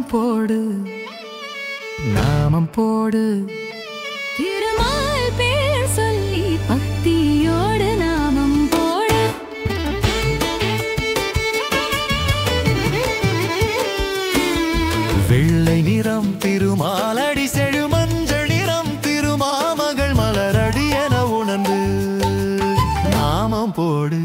போடு நாமம் போடு திருமால் பேர் சொல்லி பக்தியோடு நாமம் போடு வெள்ளை நிறம் திருமாலடி செழு மஞ்சள் நிறம் திருமாமகள் மலரடி என உணர்ந்து நாமம் போடு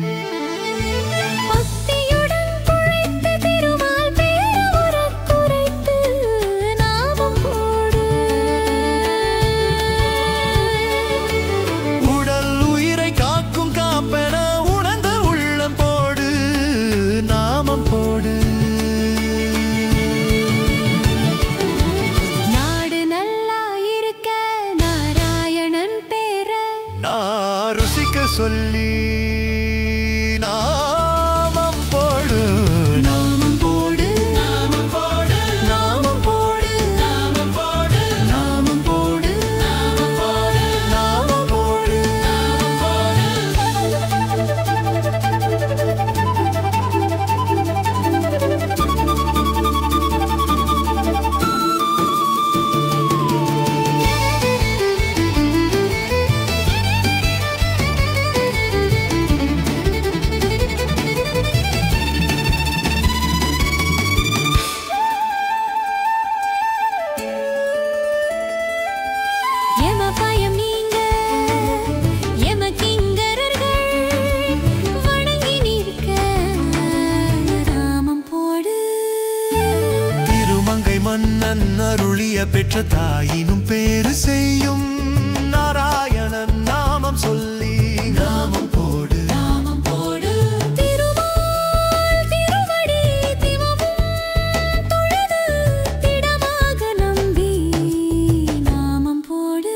சொல்லி நாமம் போடு நாமம் போடு நாமம் போடு நாமம் போடு நாமம் போடு நாமம் போடு நாமம் போடு நாமம் போடு மன்னன் அருளிய பெற்ற தாயினும் பேரு செய்யும் நாராயணன் நாமம் சொல்லி நாமம் போடு நாமம் போடு திருமால் திருவடி தினமும் தொழுது திடமாக நம்பி நாமம் போடு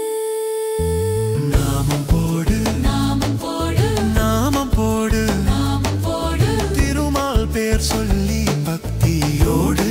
நாமம் போடு நாமம் போடு நாமம் போடு நாமம் போடு திருமால் பேர் சொல்லி பக்தியோடு